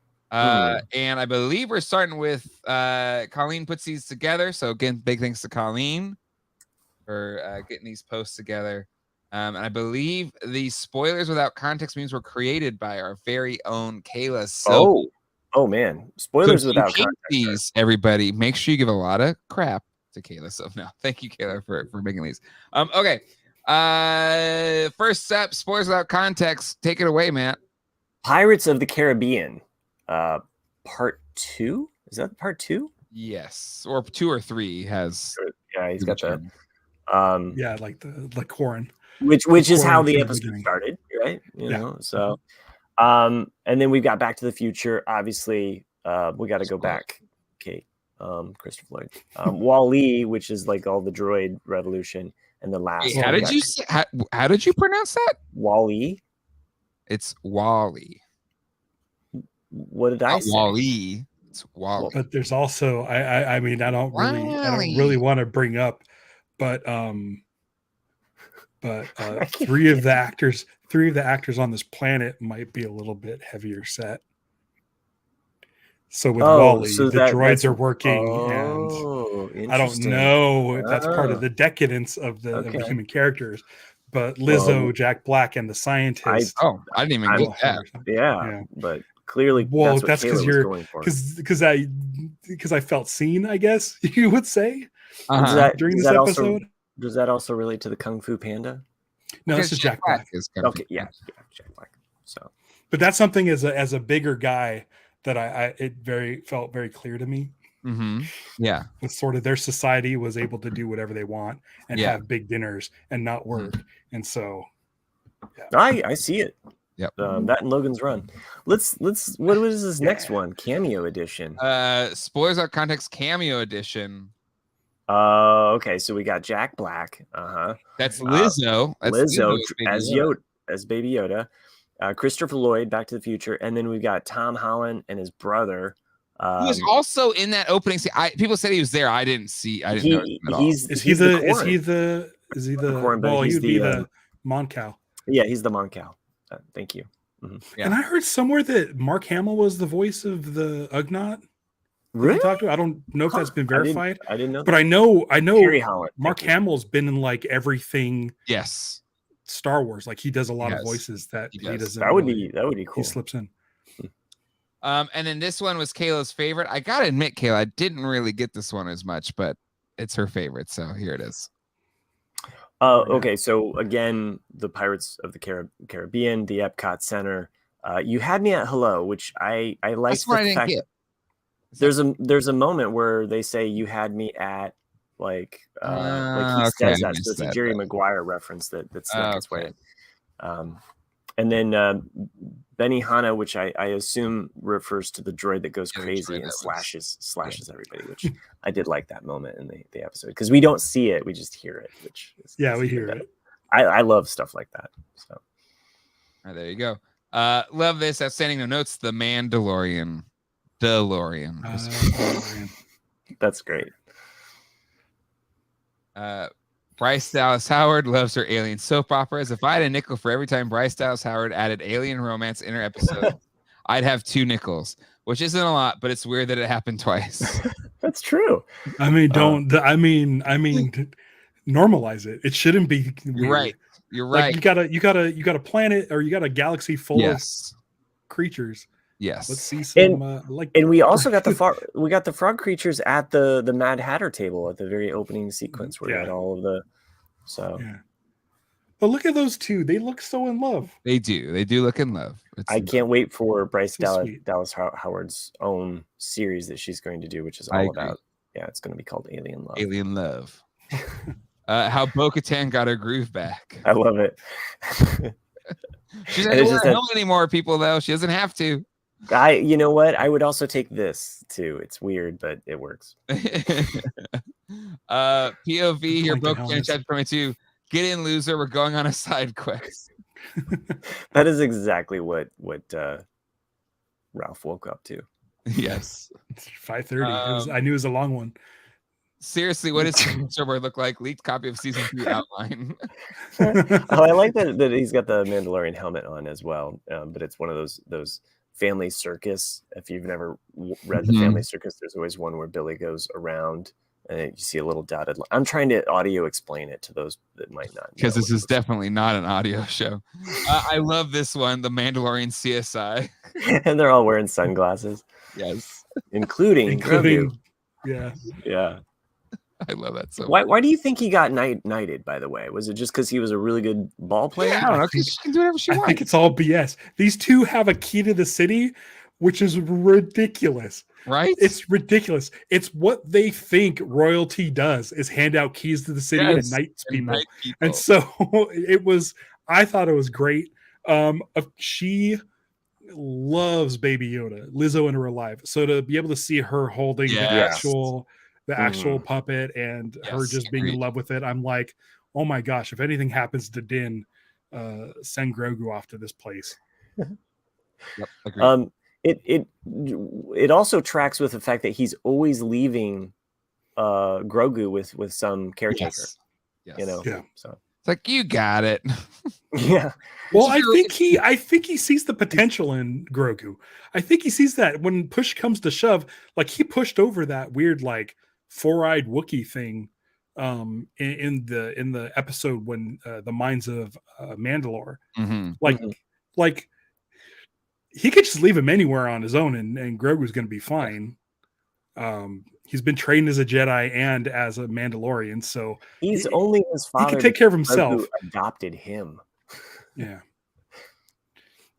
I believe we're starting with Colleen puts these together. So again, big thanks to Colleen for getting these posts together. And I believe these spoilers without context memes were created by our very own Kayla. So oh man, spoilers without context. These, everybody, make sure you give a lot of crap to Kayla. So no, thank you, Kayla, for making these. Okay. First step, spoilers without context. Take it away, Matt. Pirates of the Caribbean, part 2. Is that part 2? Yes, or 2 or 3 has. Yeah, he's got that. Yeah, like the Corrin. Which is how the episode started, right? You know, so. And then we've got Back to the Future. Obviously, we got to go back. Kate, Christopher Lloyd, Wall-E, which is like all the droid revolution, and the last. Wait, how did you say? How did you pronounce that? Wall-E. It's Wall-E. What did I say? Wall-E. It's Wall-E. But there's also I mean I don't really want to bring up, but three of the actors on this planet might be a little bit heavier set. So with Wall-E, the droids are working, and I don't know if that's part of the decadence of the human characters. But Lizzo, Jack Black, and the scientist. I didn't even get that. Yeah, but clearly, that's because you're going for. Because I felt seen, I guess you would say during this episode. Does that also relate to the Kung Fu Panda? No, this is Jack Black. Okay, yeah, Jack Black. So, but that's something as a bigger guy that it felt very clear to me. Mm-hmm. Yeah, with sort of their society was able to do whatever they want and have big dinners and not work, and so I see it. Yep. That and Logan's Run. Let's. What was this next one? Cameo edition. Spoilers out context. Cameo edition. Okay, so we got Jack Black. That's Lizzo. Lizzo as Yoda, as Baby Yoda. Christopher Lloyd, Back to the Future, and then we've got Tom Holland and his brother. He was also in that opening scene. People said he was there. I didn't know him at all. Is he the well, he would be the Moncal. Yeah, he's the Moncal. Thank you. Mm-hmm. Yeah. And I heard somewhere that Mark Hamill was the voice of the Ugnaught. Really? I don't know if that's been verified. I didn't know that. But I know Holland, Mark Hamill's been in like everything. Yes. Star Wars. Like he does a lot of voices that he doesn't. That would be cool. He slips in. And then this one was Kayla's favorite. I gotta admit, Kayla, I didn't really get this one as much, but it's her favorite. So here it is. Okay, so again, the Pirates of the Caribbean, the Epcot Center. You had me at hello, which I like the fact. There's a moment where they say you had me at like he says that. So it's a Jerry Maguire reference that snuck its way in. And then Benihana, which I assume refers to the droid that goes crazy and slashes everybody, which I did like that moment in the episode because we don't see it, we just hear it. We hear it. I love stuff like that. So there you go. Love this. Outstanding no notes. The Mandalorian. DeLorean. That's great. Bryce Dallas Howard loves her alien soap operas. If I had a nickel for every time Bryce Dallas Howard added alien romance in her episode, I'd have 2 nickels, which isn't a lot, but it's weird that it happened twice. That's true. I mean, normalize it. It shouldn't be weird. You're right. You're Like right. you got a planet, or you got a galaxy full of creatures. Yes. Let's see some and we also got the frog creatures at the Mad Hatter table at the very opening sequence where we had all of the yeah. But look at those two. They look so in love. They do. They do look in love. I can't wait for Bryce So Dallas Howard's own series that she's going to do, which is all about. Yeah, it's going to be called Alien Love. Alien Love. How Bo-Katan got her groove back. I love it. She doesn't wear a helmet anymore, people, though. She doesn't have to. You know what? I would also take this too. It's weird, but it works. POV here, Bo-Katan chapter 22. Get in, loser. We're going on a side quest. That is exactly what Ralph woke up to. Yes. It's 5:30. I knew it was a long one. Seriously, what does Silver look like? Leaked copy of season 3 outline. I like that he's got the Mandalorian helmet on as well. But it's one of those Family Circus. If you've never read the Family Circus, there's always one where Billy goes around and you see a little dotted line. I'm trying to audio explain it to those that might not, because this is definitely not an audio show. I love this one, the Mandalorian CSI. And they're all wearing sunglasses. Yes. Including Grogu. Yeah. I love that so much. Why do you think he got knighted, by the way? Was it just because he was a really good ball player? Yeah, I don't know, because she can do whatever she wants. I think it's all BS. These two have a key to the city, which is ridiculous. Right? It's ridiculous. It's what they think royalty does, is hand out keys to the city and knight people. And so I thought it was great. She loves Baby Yoda, Lizzo in her life. So to be able to see her holding the actual puppet and her just being in love with it, I'm like, oh my gosh, if anything happens to Din, send Grogu off to this place. Yep, agreed. It also tracks with the fact that he's always leaving Grogu with some caretaker. Yes. You know, so it's like, you got it. Yeah. Well, I think he sees the potential in Grogu. I think he sees that when push comes to shove, like he pushed over that weird like four-eyed Wookiee thing in the episode when the Mines of Mandalore. Like he could just leave him anywhere on his own and Grogu's going to be fine. He's been trained as a Jedi and as a Mandalorian, so he's only his father. He can take care of himself. Adopted him. Yeah.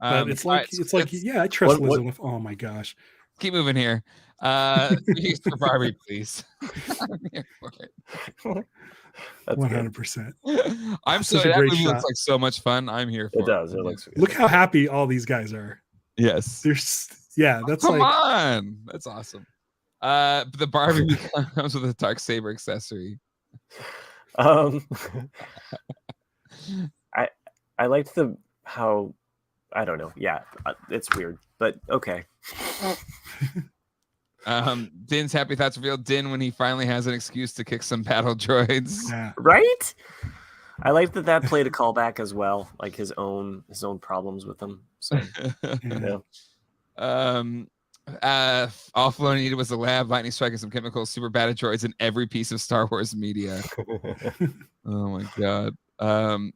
But it's like I trust Lizzo. Oh my gosh. Keep moving here. For Barbie, please. I'm here for it. 100%. I'm so that movie looks like so much fun. I'm here for it. It does. It looks good. Look how happy all these guys are. Yes. That's come on. That's awesome. The Barbie comes with a Darksaber accessory. I liked how I don't know. Yeah, it's weird, but okay. Din's happy thoughts revealed. Din when he finally has an excuse to kick some battle droids. Yeah. Right? I like that played a callback as well, like his own problems with them. So all Filoni needed was a lab, lightning strike, and some chemicals, super battle droids in every piece of Star Wars media. Oh my god. The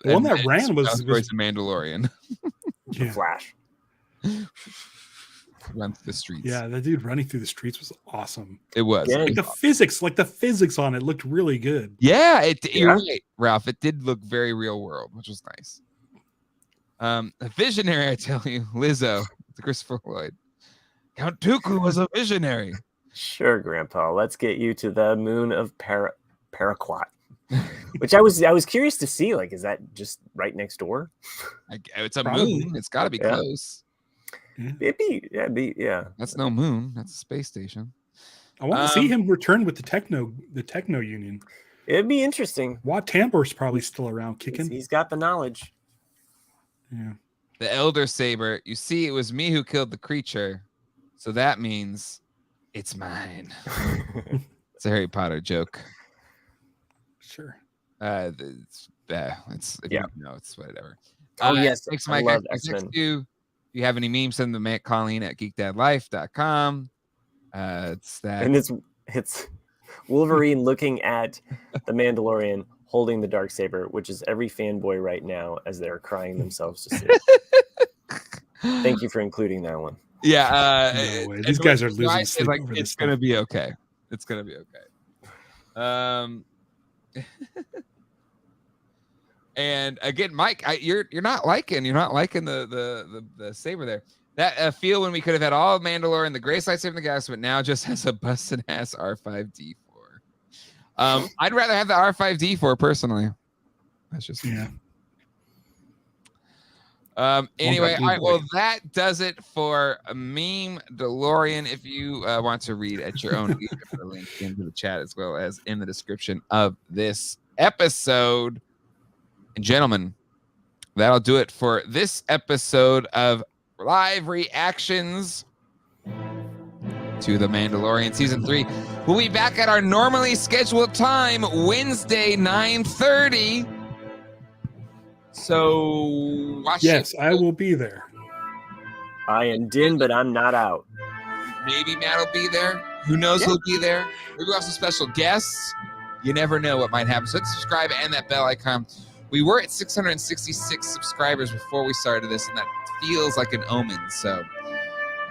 one that ran was the Mandalorian. Flash. Run through the streets. Yeah, the dude running through the streets was awesome. It was. Yeah, the physics on it looked really good. Yeah, you're right, Ralph. It did look very real world, which was nice. A visionary, I tell you, Lizzo, Christopher Lloyd. Count Dooku was a visionary. Sure, Grandpa. Let's get you to the moon of Paraquat. Which I was curious to see. Like, is that just right next door? It's a moon. It's got to be close. It'd be, yeah. That's no moon. That's a space station. I want to see him return with the Techno Union. It'd be interesting. Wat Tambor's probably still around kicking. He's got the knowledge. Yeah. The Elder Saber. You see, it was me who killed the creature, so that means it's mine. It's a Harry Potter joke. Sure. It's whatever. Oh yes, thanks, Mike. I text you. If you have any memes, send them to Colleen at geekdadlife.com. It's that. And it's Wolverine looking at the Mandalorian holding the Darksaber, which is every fanboy right now as they're crying themselves to sleep. Thank you for including that one. Yeah, No way. These guys are losing sleep like, over it's this gonna stuff. be okay. It's gonna be okay. And again, Mike, you're not liking the saber there. That feel when we could have had all Mandalorian, the greatest lightsaber in the galaxy, but now just has a busted ass R5D4. I'd rather have the R5D4 personally. That's just Yeah. Anyway, Blue all right. boy. Well, that does it for Meme DeLorean. If you want to read at your own leisure, put a link into the chat as well as in the description of this episode. And gentlemen, that'll do it for this episode of Live Reactions to The Mandalorian Season 3. We'll be back at our normally scheduled time, Wednesday, 9:30. So watch Yes, it. I will be there. I am Din, but I'm not out. Maybe Matt will be there. Who knows who'll be there? Maybe we'll have some special guests. You never know what might happen. So hit subscribe and that bell icon. We were at 666 subscribers before we started this, and that feels like an omen. So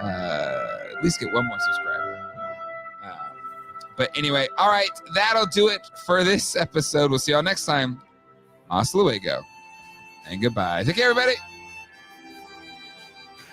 at least get one more subscriber. But anyway, all right, that'll do it for this episode. We'll see y'all next time. Hasta luego. And goodbye. Take care, everybody.